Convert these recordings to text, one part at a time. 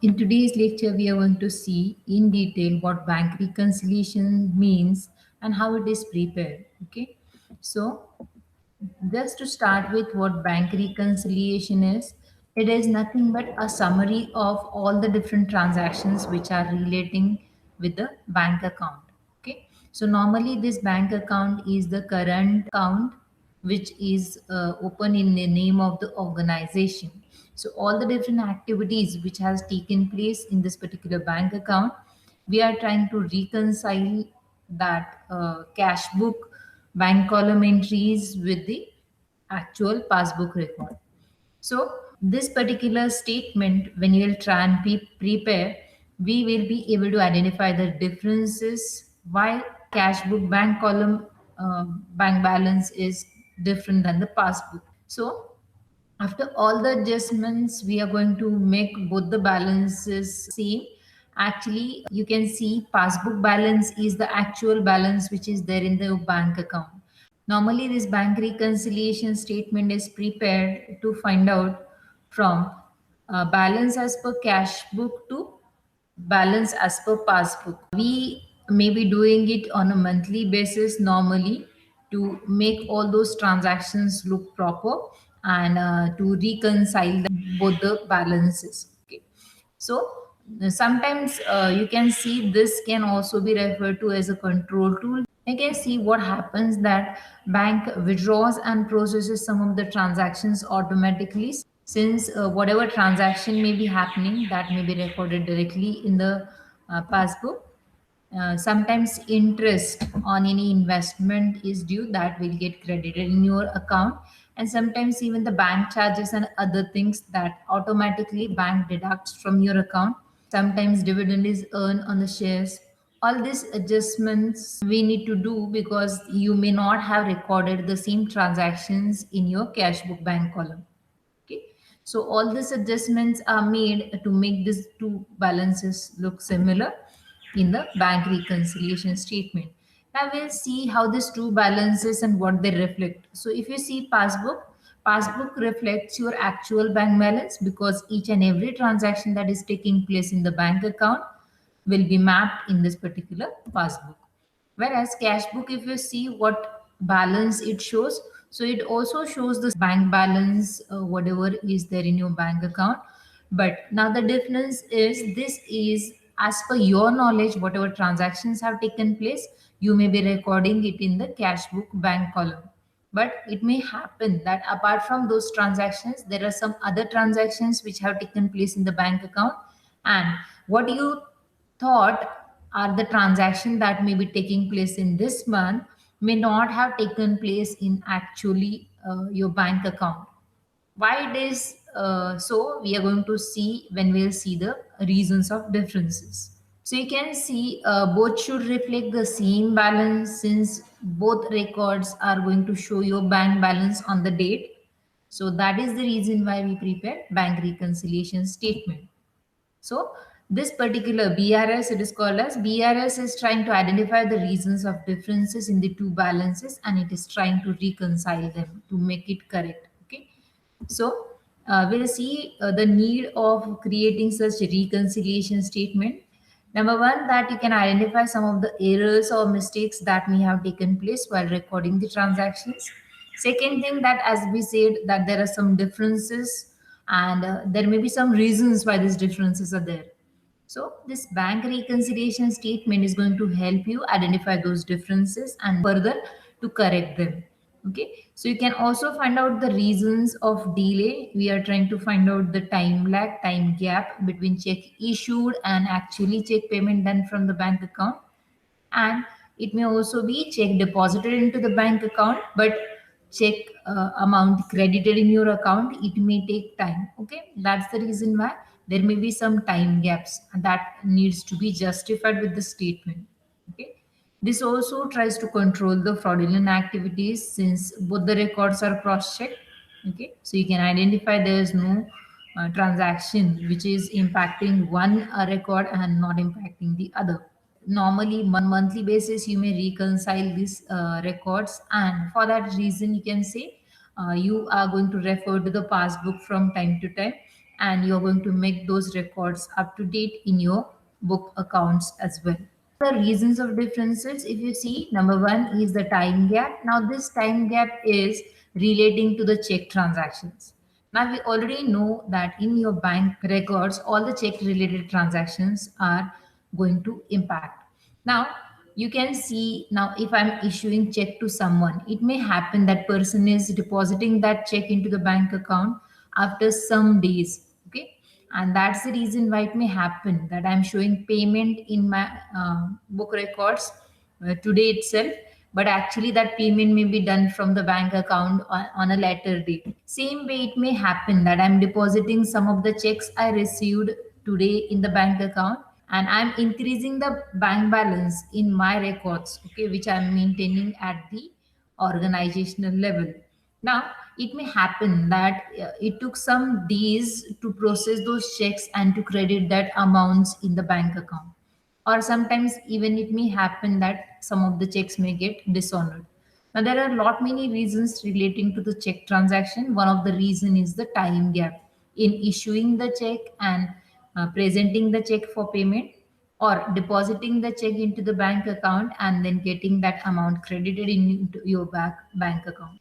In today's lecture, we are going to see in detail what bank reconciliation means and how it is prepared. Okay, so just to start with, what bank reconciliation is, it is nothing but a summary of all the different transactions which are relating with the bank account. Okay, so normally this bank account is the current account which is open in the name of the organization. So all the different activities which has taken place in this particular bank account, we are trying to reconcile that cash book bank column entries with the actual passbook record. So this particular statement, when you will try and prepare, we will be able to identify the differences why cash book bank column bank balance is different than the passbook. So after all the adjustments, we are going to make both the balances same. Actually, you can see passbook balance is the actual balance which is there in the bank account. Normally, this bank reconciliation statement is prepared to find out from balance as per cash book to balance as per passbook. We may be doing it on a monthly basis normally to make all those transactions look proper and to reconcile both the balances. Okay. So sometimes you can see this can also be referred to as a control tool. You can see what happens that bank withdraws and processes some of the transactions automatically, since whatever transaction may be happening that may be recorded directly in the passbook. Sometimes interest on any investment is due that will get credited in your account, and sometimes even the bank charges and other things that automatically bank deducts from your account. Sometimes dividend is earned on the shares. All these adjustments we need to do because you may not have recorded the same transactions in your cash book bank column. Okay, so all these adjustments are made to make these two balances look similar in the bank reconciliation statement. Now we'll see how these two balances and what they reflect. So if you see passbook reflects your actual bank balance because each and every transaction that is taking place in the bank account will be mapped in this particular passbook. Whereas cash book, if you see what balance it shows, so it also shows the bank balance, whatever is there in your bank account. But now the difference is this is as per your knowledge, whatever transactions have taken place, you may be recording it in the cash book bank column. But it may happen that apart from those transactions, there are some other transactions which have taken place in the bank account, and what you thought are the transaction that may be taking place in this month may not have taken place in actually your bank account. Why it is so, we are going to see when we'll see the reasons of differences. So you can see both should reflect the same balance, since both records are going to show your bank balance on the date. So that is the reason why we prepare bank reconciliation statement. So this particular BRS, it is called as BRS, is trying to identify the reasons of differences in the two balances, and it is trying to reconcile them to make it correct. Okay. So we'll see the need of creating such reconciliation statement. Number one, that you can identify some of the errors or mistakes that may have taken place while recording the transactions. Second thing, that as we said, that there are some differences, and there may be some reasons why these differences are there. So this bank reconciliation statement is going to help you identify those differences and further to correct them. Okay, so you can also find out the reasons of delay. We are trying to find out the time lag, time gap between check issued and actually check payment done from the bank account. And it may also be check deposited into the bank account, but check amount credited in your account, it may take time. Okay, that's the reason why there may be some time gaps that needs to be justified with the statement. Okay, this also tries to control the fraudulent activities, since both the records are cross checked. Okay, so you can identify there is no transaction which is impacting one record and not impacting the other. Normally monthly basis you may reconcile these records, and for that reason you can say you are going to refer to the passbook from time to time, and you're going to make those records up to date in your book accounts as well. The reasons of differences, if you see, number one is the time gap. Now this time gap is relating to the check transactions. Now we already know that in your bank records all the check related transactions are going to impact. Now you can see, now if I'm issuing check to someone, it may happen that person is depositing that check into the bank account after some days. Okay, and that's the reason why it may happen that I'm showing payment in my book records today itself, but actually that payment may be done from the bank account on a later date. Same way it may happen that I'm depositing some of the checks I received today in the bank account, and I'm increasing the bank balance in my records, okay, which I'm maintaining at the organizational level. Now, it may happen that it took some days to process those checks and to credit that amounts in the bank account. Or sometimes even it may happen that some of the checks may get dishonored. Now, there are a lot many reasons relating to the check transaction. One of the reason is the time gap in issuing the check and presenting the check for payment, or depositing the check into the bank account and then getting that amount credited into your bank account.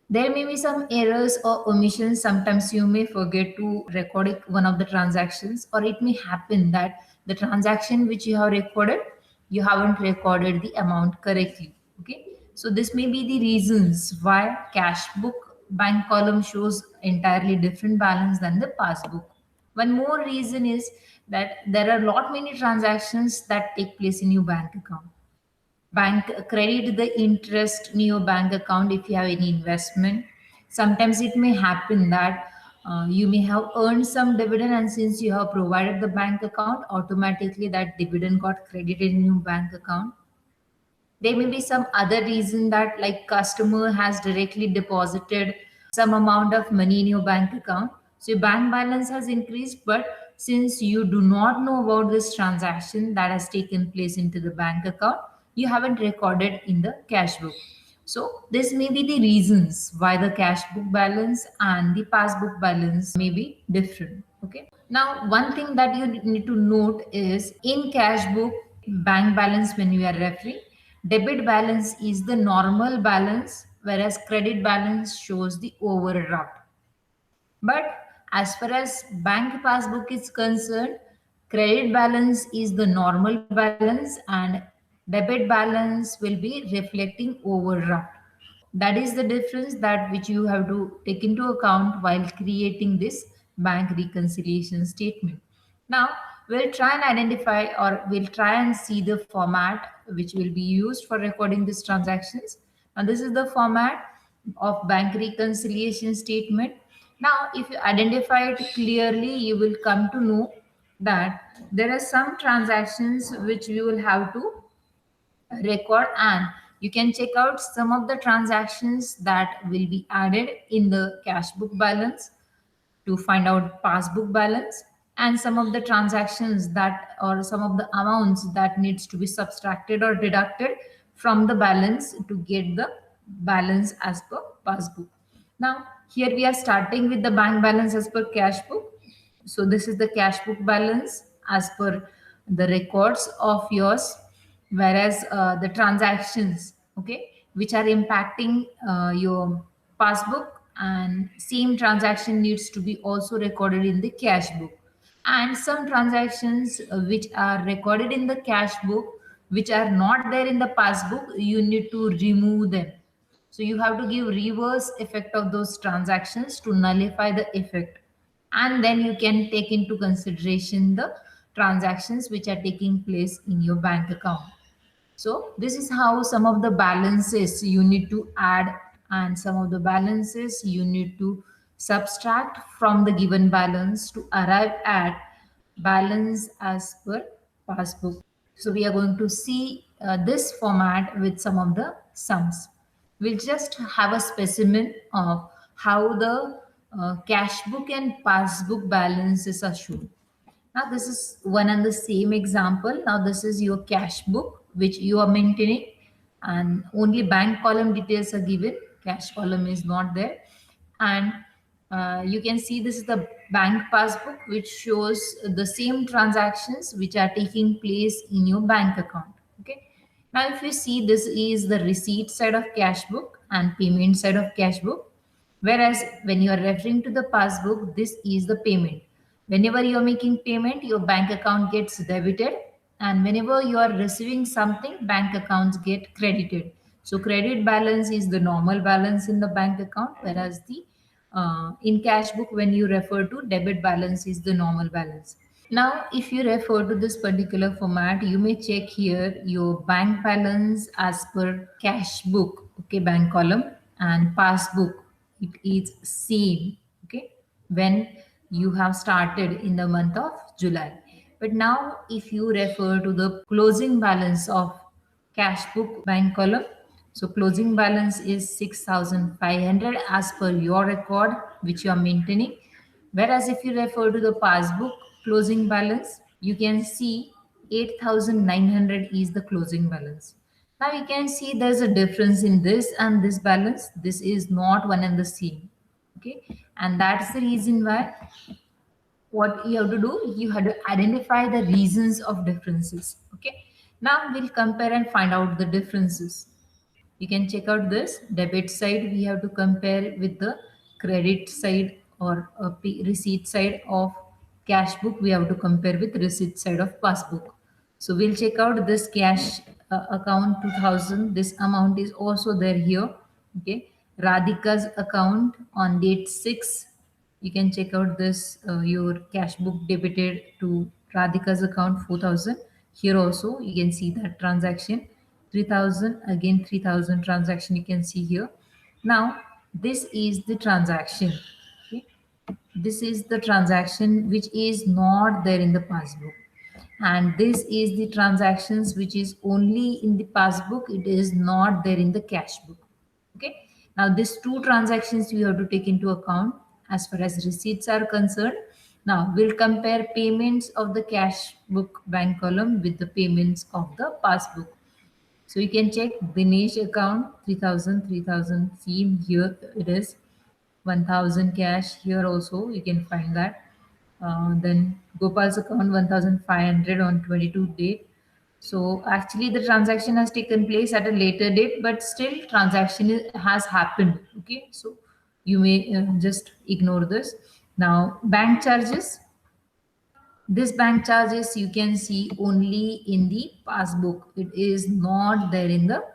There may be some errors or omissions. Sometimes you may forget to record one of the transactions, or it may happen that the transaction which you have recorded, you haven't recorded the amount correctly. Okay, so this may be the reasons why cash book bank column shows entirely different balance than the passbook. One more reason is that there are a lot many transactions that take place in your bank account. Bank credit the interest in your bank account if you have any investment. Sometimes it may happen that you may have earned some dividend, and since you have provided the bank account, automatically that dividend got credited in your bank account. There may be some other reason that like customer has directly deposited some amount of money in your bank account, so your bank balance has increased, but since you do not know about this transaction that has taken place into the bank account, you haven't recorded in the cash book. So this may be the reasons why the cash book balance and the passbook balance may be different. Okay, now one thing that you need to note is in cash book bank balance, when you are referring, debit balance is the normal balance, whereas credit balance shows the overdraft. But as far as bank passbook is concerned, credit balance is the normal balance and debit balance will be reflecting overdraft. That is the difference that which you have to take into account while creating this bank reconciliation statement. Now we'll try and identify, or we'll try and see the format which will be used for recording these transactions. Now this is the format of bank reconciliation statement. Now if you identify it clearly, you will come to know that there are some transactions which we will have to record, and you can check out some of the transactions that will be added in the cash book balance to find out passbook balance, and some of the transactions that, or some of the amounts that needs to be subtracted or deducted from the balance to get the balance as per passbook. Now here we are starting with the bank balance as per cash book. So this is the cash book balance as per the records of yours, whereas the transactions, okay, which are impacting your passbook, and same transaction needs to be also recorded in the cash book. And some transactions which are recorded in the cash book which are not there in the passbook, you need to remove them. So you have to give reverse effect of those transactions to nullify the effect, and then you can take into consideration the transactions which are taking place in your bank account. So this is how some of the balances you need to add, and some of the balances you need to subtract from the given balance to arrive at balance as per passbook. So we are going to see this format with some of the sums. We'll just have a specimen of how the cash book and passbook balances are shown. Now this is one and the same example. Now this is your cash book which you are maintaining, and only bank column details are given. Cash column is not there. And you can see this is the bank passbook which shows the same transactions which are taking place in your bank account. Okay, now if you see, this is the receipt side of cash book and payment side of cash book, whereas when you are referring to the passbook, this is the payment. Whenever you are making payment, your bank account gets debited, and whenever you are receiving something, bank accounts get credited. So credit balance is the normal balance in the bank account, whereas the in cash book, when you refer to debit balance, is the normal balance. Now, if you refer to this particular format, you may check here your bank balance as per cash book, okay, bank column, and passbook. It is same, okay, when you have started in the month of July. But now, if you refer to the closing balance of cash book bank column, so closing balance is 6,500 as per your record which you are maintaining. Whereas if you refer to the passbook closing balance, you can see 8,900 is the closing balance. Now you can see there's a difference in this and this balance. This is not one and the same. Okay. And that's the reason why what you have to do, you have to identify the reasons of differences. Okay. Now we'll compare and find out the differences. You can check out this debit side. We have to compare with the credit side or receipt side of cash book. We have to compare with receipt side of passbook. So we'll check out this cash account 2000. This amount is also there here. Okay. Radhika's account on date 6. You can check out this your cash book debited to Radhika's account 4,000. Here also you can see that transaction 3,000, again 3,000 transaction you can see here. Now this is the transaction. Okay, this is the transaction which is not there in the passbook, and this is the transactions which is only in the passbook, it is not there in the cash book. Okay, now these two transactions you have to take into account as far as receipts are concerned. Now we'll compare payments of the cash book bank column with the payments of the passbook. So you can check Dinesh account 3,000, 3,000. See here it is 1,000 cash. Here also you can find that. Then Gopal's account 1,500 on 22 date. So actually the transaction has taken place at a later date, but still transaction has happened. Okay, so you may just ignore this. Now bank charges, this bank charges you can see only in the passbook. It is not there in the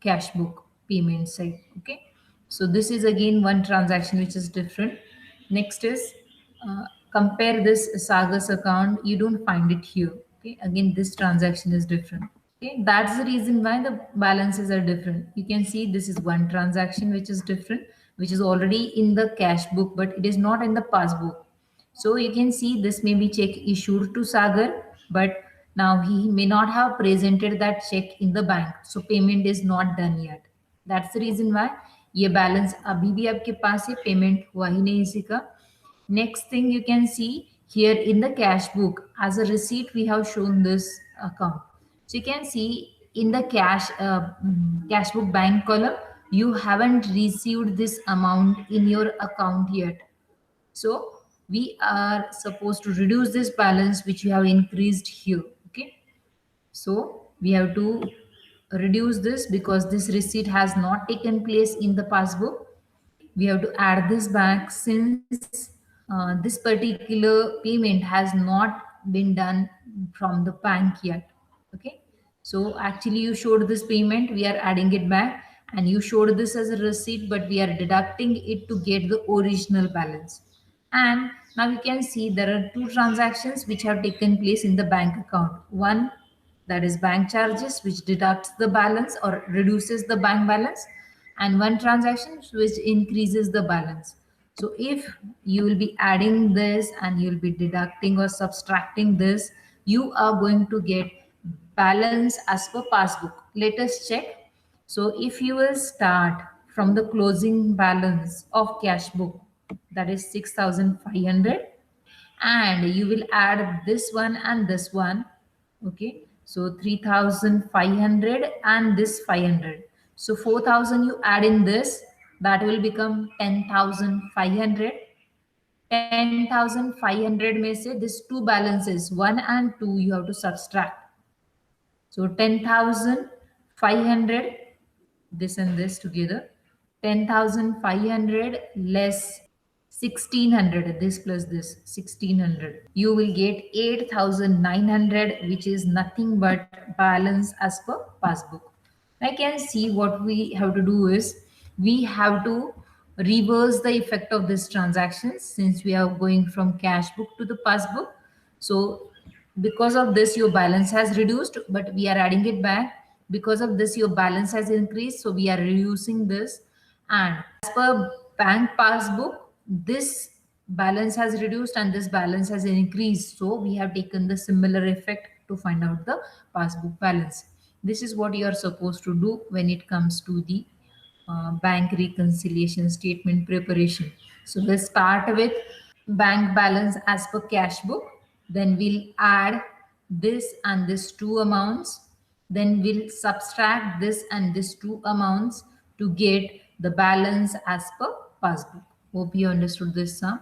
cash book payment side. Okay. So this is again one transaction which is different. Next is compare this Sagas account. You don't find it here. Okay. Again, this transaction is different. Okay, that's the reason why the balances are different. You can see this is one transaction which is different, which is already in the cash book, but it is not in the passbook. So you can see this may be check issued to Sagar, but now he may not have presented that check in the bank. So payment is not done yet. That's the reason why ये balance अभी भी आपके पास है, payment हुआ ही नहीं इसी का. Next thing you can see here in the cash book as a receipt we have shown this account. So you can see in the cash book bank column you haven't received this amount in your account yet. So we are supposed to reduce this balance which you have increased here. Okay. So we have to reduce this because this receipt has not taken place in the passbook. We have to add this back since this particular payment has not been done from the bank yet. Okay, so actually you showed this payment, we are adding it back, and you showed this as a receipt, but we are deducting it to get the original balance. And now you can see there are two transactions which have taken place in the bank account. One, that is bank charges, which deducts the balance or reduces the bank balance, and one transaction which increases the balance. So if you will be adding this and you will be deducting or subtracting this, you are going to get balance as per passbook. Let us check. So if you will start from the closing balance of cash book, that is 6,500, and you will add this one and this one. Okay, so 3,500 and this 500. So 4,000 you add in this, that will become 10,500. 10,500 may say this two balances 1 and 2 you have to subtract. So 10,500, this and this together, 10,500 less 1,600, this plus this 1,600. You will get 8,900, which is nothing but balance as per passbook. I can see what we have to do is we have to reverse the effect of this transaction since we are going from cash book to the passbook. So because of this your balance has reduced, but we are adding it back. Because of this your balance has increased, so we are reducing this. And as per bank passbook, this balance has reduced and this balance has increased, so we have taken the similar effect to find out the passbook balance. This is what you are supposed to do when it comes to the bank reconciliation statement preparation. So let's start with bank balance as per cash book. Then we'll add this and this two amounts. Then we'll subtract this and this two amounts to get the balance as per passbook. Hope you understood this, sum.